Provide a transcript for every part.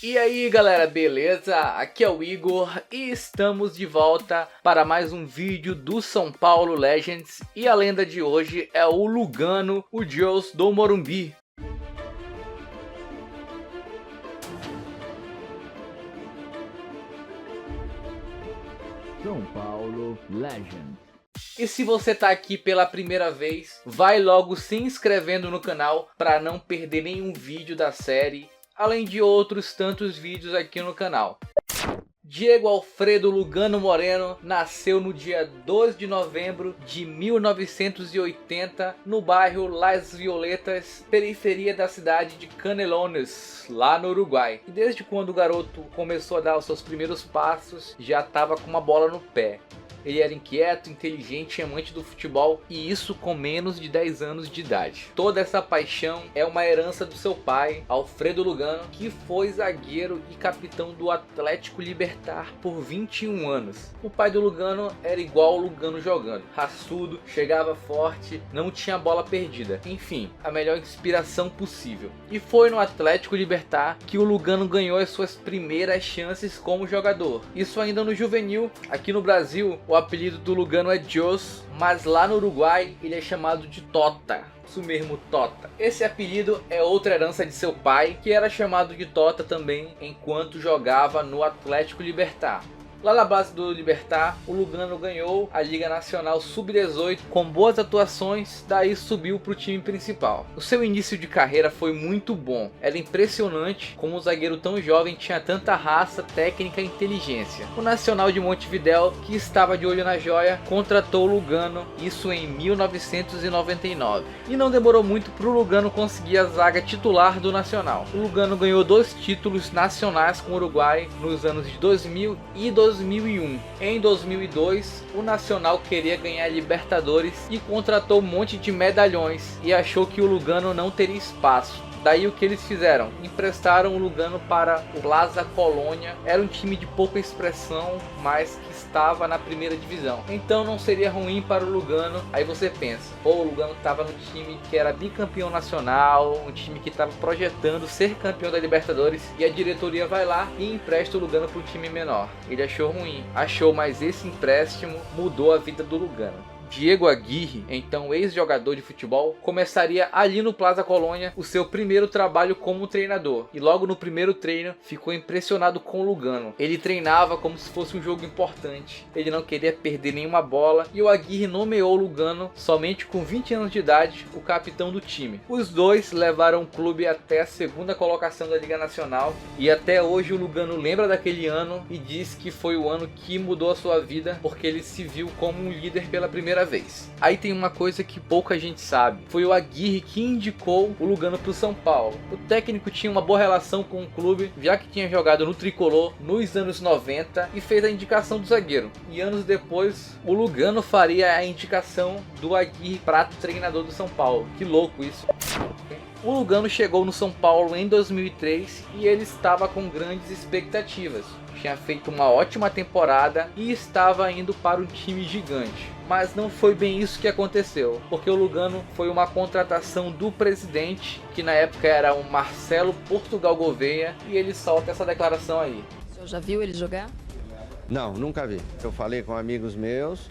E aí galera, beleza? Aqui é o Igor e estamos de volta para mais um vídeo do São Paulo Legends. E a lenda de hoje é o Lugano, o Deus do Morumbi. São Paulo Legends. E se você tá aqui pela primeira vez, vai logo se inscrevendo no canal para não perder nenhum vídeo da série, além de outros tantos vídeos aqui no canal. Diego Alfredo Lugano Moreno nasceu no dia 2 de novembro de 1980 no bairro Las Violetas, periferia da cidade de Canelones, lá no Uruguai. E desde quando o garoto começou a dar os seus primeiros passos, já estava com uma bola no pé. Ele era inquieto, inteligente e amante do futebol, e isso com menos de 10 anos de idade. Toda essa paixão é uma herança do seu pai, Alfredo Lugano, que foi zagueiro e capitão do Atlético Libertar por 21 anos. O pai do Lugano era igual ao Lugano jogando, raçudo, chegava forte, não tinha bola perdida. Enfim, a melhor inspiração possível. E foi no Atlético Libertar que o Lugano ganhou as suas primeiras chances como jogador. Isso ainda no juvenil. Aqui no Brasil, o apelido do Lugano é Deus, mas lá no Uruguai ele é chamado de Tota. Isso mesmo, Tota. Esse apelido é outra herança de seu pai, que era chamado de Tota também enquanto jogava no Atlético Libertar. Lá na base do Libertar, o Lugano ganhou a Liga Nacional Sub-18 com boas atuações, daí subiu para o time principal. O seu início de carreira foi muito bom, era impressionante como um zagueiro tão jovem tinha tanta raça, técnica e inteligência. O Nacional de Montevidéu, que estava de olho na joia, contratou o Lugano, isso em 1999. E não demorou muito para o Lugano conseguir a zaga titular do Nacional. O Lugano ganhou 2 títulos nacionais com o Uruguai nos anos de 2000 e 2001. Em 2002, o Nacional queria ganhar Libertadores e contratou um monte de medalhões e achou que o Lugano não teria espaço. Daí o que eles fizeram? Emprestaram o Lugano para o Plaza Colônia. Era um time de pouca expressão, mas que estava na primeira divisão. Então não seria ruim para o Lugano. Aí você pensa, pô, o Lugano estava no time que era bicampeão nacional, um time que estava projetando ser campeão da Libertadores, e a diretoria vai lá e empresta o Lugano para um time menor. Ele achou ruim, mas esse empréstimo mudou a vida do Lugano. Diego Aguirre, então ex-jogador de futebol, começaria ali no Plaza Colônia o seu primeiro trabalho como treinador. E logo no primeiro treino ficou impressionado com o Lugano. Ele treinava como se fosse um jogo importante. Ele não queria perder nenhuma bola e o Aguirre nomeou o Lugano, somente com 20 anos de idade, o capitão do time. Os dois levaram o clube até a segunda colocação da Liga Nacional e até hoje o Lugano lembra daquele ano e diz que foi o ano que mudou a sua vida porque ele se viu como um líder pela primeira vez. Aí tem uma coisa que pouca gente sabe, foi o Aguirre que indicou o Lugano para o São Paulo. O técnico tinha uma boa relação com o clube, já que tinha jogado no Tricolor nos anos 90 e fez a indicação do zagueiro. E anos depois o Lugano faria a indicação do Aguirre para treinador do São Paulo. Que louco isso. O Lugano chegou no São Paulo em 2003 e ele estava com grandes expectativas. Tinha feito uma ótima temporada e estava indo para um time gigante. Mas não foi bem isso que aconteceu, porque o Lugano foi uma contratação do presidente, que na época era o Marcelo Portugal Gouveia, e ele solta essa declaração aí. O senhor já viu ele jogar? Não, nunca vi. Eu falei com amigos meus,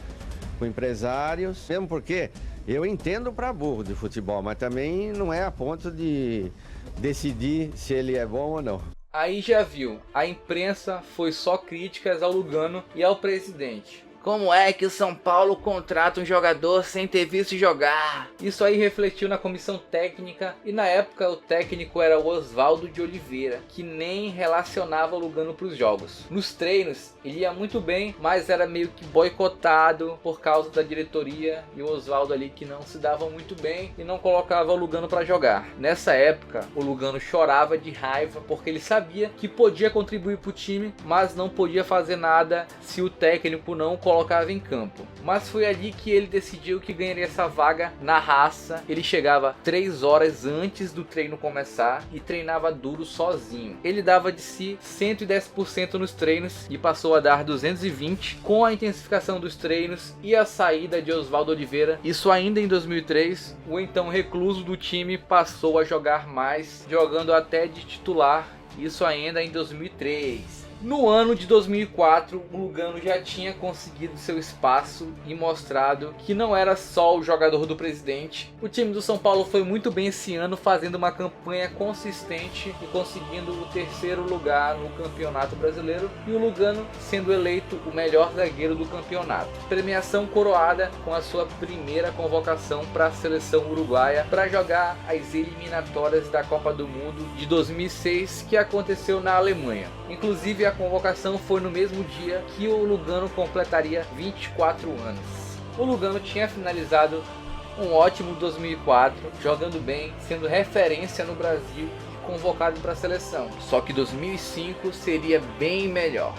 com empresários, mesmo porque eu entendo para burro de futebol, mas também não é a ponto de decidir se ele é bom ou não. Aí já viu, a imprensa foi só críticas ao Lugano e ao presidente. Como é que o São Paulo contrata um jogador sem ter visto jogar? Isso aí refletiu na comissão técnica e na época o técnico era o Oswaldo de Oliveira, que nem relacionava o Lugano para os jogos. Nos treinos ele ia muito bem, mas era meio que boicotado por causa da diretoria e o Oswaldo ali que não se dava muito bem e não colocava o Lugano para jogar. Nessa época o Lugano chorava de raiva porque ele sabia que podia contribuir para o time, mas não podia fazer nada se o técnico não colocava em campo. Mas foi ali que ele decidiu que ganharia essa vaga na raça. Ele chegava 3 horas antes do treino começar e treinava duro sozinho. Ele dava de si 110% nos treinos e passou a dar 220 com a intensificação dos treinos e a saída de Oswaldo Oliveira. Isso ainda em 2003, o então recluso do time passou a jogar mais, jogando até de titular isso ainda em 2003. No ano de 2004, o Lugano já tinha conseguido seu espaço e mostrado que não era só o jogador do presidente. O time do São Paulo foi muito bem esse ano, fazendo uma campanha consistente e conseguindo o 3º lugar no Campeonato Brasileiro, e o Lugano sendo eleito o melhor zagueiro do campeonato. Premiação coroada com a sua primeira convocação para a seleção uruguaia para jogar as eliminatórias da Copa do Mundo de 2006, que aconteceu na Alemanha. Inclusive, a convocação foi no mesmo dia que o Lugano completaria 24 anos. O Lugano tinha finalizado um ótimo 2004, jogando bem, sendo referência no Brasil e convocado para a seleção. Só que 2005 seria bem melhor.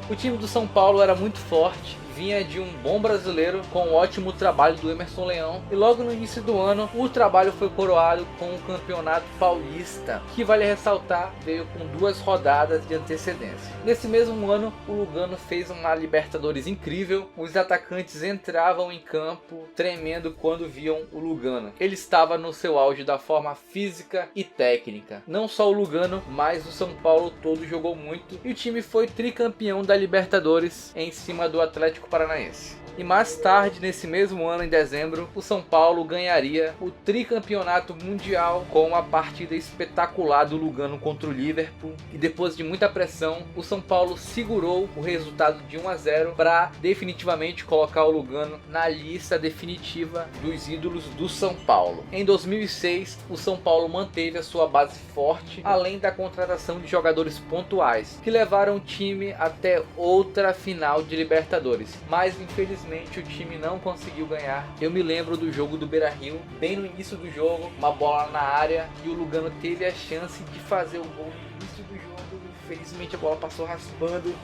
O time do São Paulo era muito forte, vinha de um bom brasileiro com um ótimo trabalho do Emerson Leão, e logo no início do ano o trabalho foi coroado com o Campeonato Paulista, que vale ressaltar veio com 2 rodadas de antecedência. Nesse mesmo ano o Lugano fez uma Libertadores incrível, os atacantes entravam em campo tremendo quando viam o Lugano. Ele estava no seu auge da forma física e técnica. Não só o Lugano, mas o São Paulo todo jogou muito, e o time foi tricampeão da Libertadores em cima do Atlético Paranaense. E mais tarde, nesse mesmo ano, em dezembro, o São Paulo ganharia o tricampeonato mundial com uma partida espetacular do Lugano contra o Liverpool. E depois de muita pressão, o São Paulo segurou o resultado de 1-0 para definitivamente colocar o Lugano na lista definitiva dos ídolos do São Paulo. Em 2006, o São Paulo manteve a sua base forte, além da contratação de jogadores pontuais, que levaram o time até outra final de Libertadores. Mas infelizmente o time não conseguiu ganhar. Eu me lembro do jogo do Beira-Rio, bem no início do jogo, uma bola na área, e o Lugano teve a chance de fazer o gol no início do jogo. Infelizmente a bola passou raspando.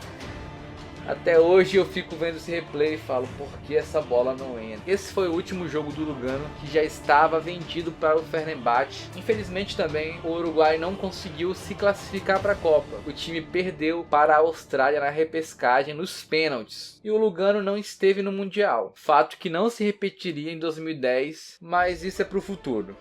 Até hoje eu fico vendo esse replay e falo, por que essa bola não entra? Esse foi o último jogo do Lugano, que já estava vendido para o Fenerbahçe. Infelizmente também o Uruguai não conseguiu se classificar para a Copa. O time perdeu para a Austrália na repescagem nos pênaltis. E o Lugano não esteve no Mundial. Fato que não se repetiria em 2010, mas isso é para o futuro.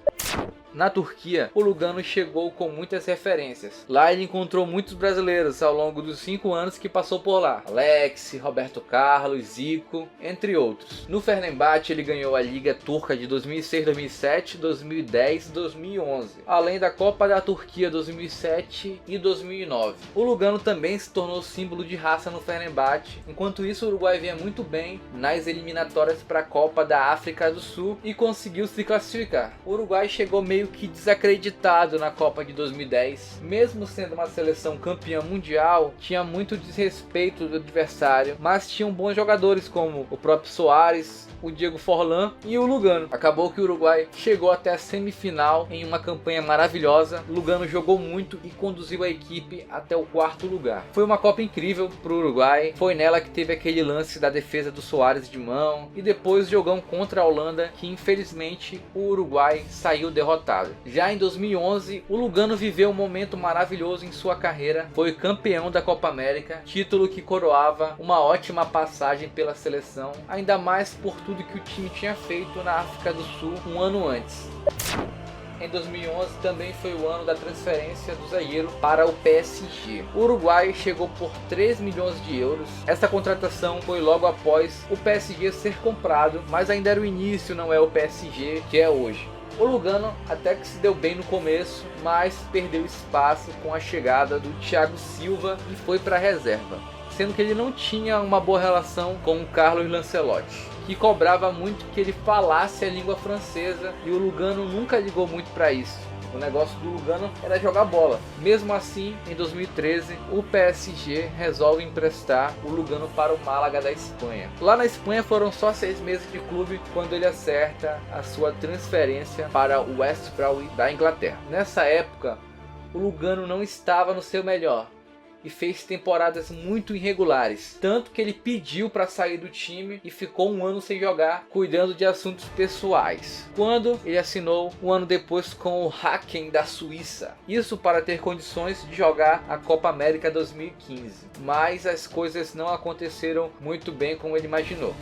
Na Turquia, o Lugano chegou com muitas referências. Lá ele encontrou muitos brasileiros ao longo dos 5 anos que passou por lá. Alex, Roberto Carlos, Zico, entre outros. No Fenerbahçe ele ganhou a Liga Turca de 2006, 2007, 2010 e 2011. Além da Copa da Turquia 2007 e 2009. O Lugano também se tornou símbolo de raça no Fenerbahçe. Enquanto isso, o Uruguai vinha muito bem nas eliminatórias para a Copa da África do Sul e conseguiu se classificar. O Uruguai chegou meio que desacreditado na Copa de 2010. Mesmo sendo uma seleção campeã mundial, tinha muito desrespeito do adversário, mas tinham bons jogadores como o próprio Soares, o Diego Forlan e o Lugano. Acabou que o Uruguai chegou até a semifinal em uma campanha maravilhosa. Lugano jogou muito e conduziu a equipe até o 4º lugar. Foi uma Copa incrível para o Uruguai. Foi nela que teve aquele lance da defesa do Soares de mão, e depois jogão contra a Holanda, que infelizmente o Uruguai saiu derrotado. Já em 2011, o Lugano viveu um momento maravilhoso em sua carreira. Foi campeão da Copa América, título que coroava uma ótima passagem pela seleção, ainda mais por tudo que o time tinha feito na África do Sul um ano antes. Em 2011 também foi o ano da transferência do zagueiro para o PSG. O Uruguai chegou por 3 milhões de euros. Essa contratação foi logo após o PSG ser comprado, mas ainda era o início, não é o PSG que é hoje. O Lugano até que se deu bem no começo, mas perdeu espaço com a chegada do Thiago Silva e foi para a reserva, sendo que ele não tinha uma boa relação com o Carlos Lancelotti, que cobrava muito que ele falasse a língua francesa, e o Lugano nunca ligou muito para isso. O negócio do Lugano era jogar bola. Mesmo assim, em 2013, o PSG resolve emprestar o Lugano para o Málaga da Espanha. Lá na Espanha foram só 6 meses de clube quando ele acerta a sua transferência para o West Brom da Inglaterra. Nessa época, o Lugano não estava no seu melhor e fez temporadas muito irregulares, tanto que ele pediu para sair do time e ficou um ano sem jogar, cuidando de assuntos pessoais, quando ele assinou um ano depois com o Haken da Suíça, isso para ter condições de jogar a Copa América 2015, mas as coisas não aconteceram muito bem como ele imaginou.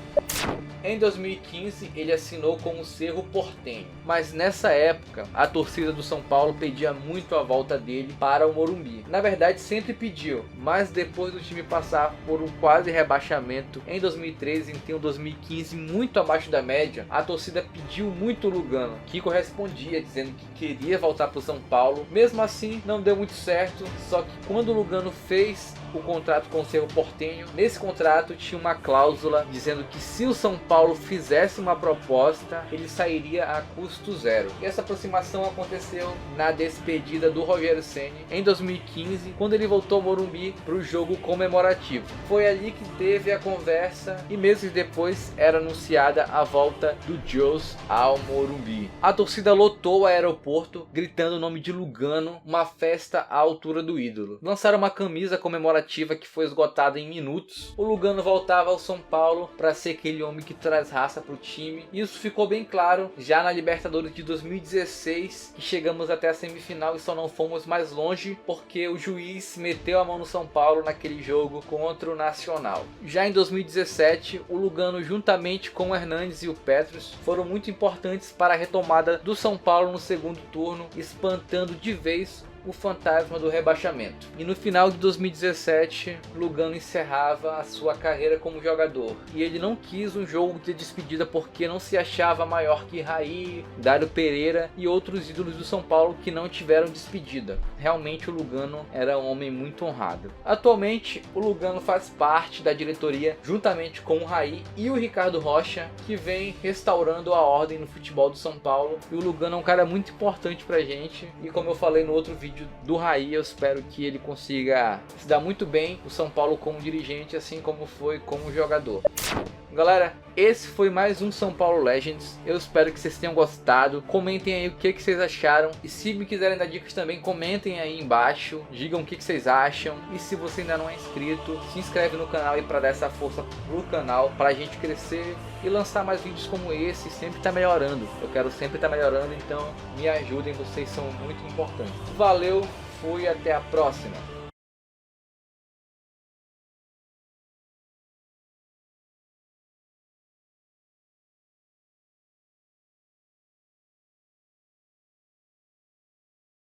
Em 2015 ele assinou com o Cerro Porteño, mas nessa época a torcida do São Paulo pedia muito a volta dele para o Morumbi. Na verdade sempre pediu, mas depois do time passar por um quase rebaixamento em 2013, em 2015 muito abaixo da média, a torcida pediu muito o Lugano, que correspondia dizendo que queria voltar para o São Paulo. Mesmo assim não deu muito certo, só que quando o Lugano fez o contrato com o Cerro Porteño, nesse contrato tinha uma cláusula dizendo que se o São Paulo fizesse uma proposta, ele sairia a custo zero. E essa aproximação aconteceu na despedida do Rogério Ceni em 2015, quando ele voltou ao Morumbi para o jogo comemorativo. Foi ali que teve a conversa e meses depois era anunciada a volta do Joes ao Morumbi. A torcida lotou o aeroporto gritando o nome de Lugano, uma festa à altura do ídolo. Lançaram uma camisa comemorativa que foi esgotada em minutos. O Lugano voltava ao São Paulo para ser aquele homem que traz raça para o time. Isso ficou bem claro já na Libertadores de 2016, que chegamos até a semifinal e só não fomos mais longe porque o juiz meteu a mão no São Paulo naquele jogo contra o Nacional. Já em 2017, o Lugano juntamente com o Hernanes e o Petrus foram muito importantes para a retomada do São Paulo no segundo turno, espantando de vez o fantasma do rebaixamento. E no final de 2017, Lugano encerrava a sua carreira como jogador. E ele não quis um jogo de despedida porque não se achava maior que Raí, Dário Pereira e outros ídolos do São Paulo que não tiveram despedida. Realmente o Lugano era um homem muito honrado. Atualmente, o Lugano faz parte da diretoria juntamente com o Raí e o Ricardo Rocha, que vem restaurando a ordem no futebol do São Paulo. E o Lugano é um cara muito importante pra gente. E como eu falei no outro vídeo do Raí, eu espero que ele consiga se dar muito bem o São Paulo como dirigente, assim como foi como jogador. Galera, esse foi mais um São Paulo Legends. Eu espero que vocês tenham gostado. Comentem aí o que vocês acharam. E se me quiserem dar dicas também, comentem aí embaixo. Digam o que vocês acham. E se você ainda não é inscrito, se inscreve no canal aí para dar essa força pro canal, para a gente crescer e lançar mais vídeos como esse. Sempre tá melhorando. Eu quero sempre estar melhorando, então me ajudem, vocês são muito importantes. Valeu, fui, até a próxima.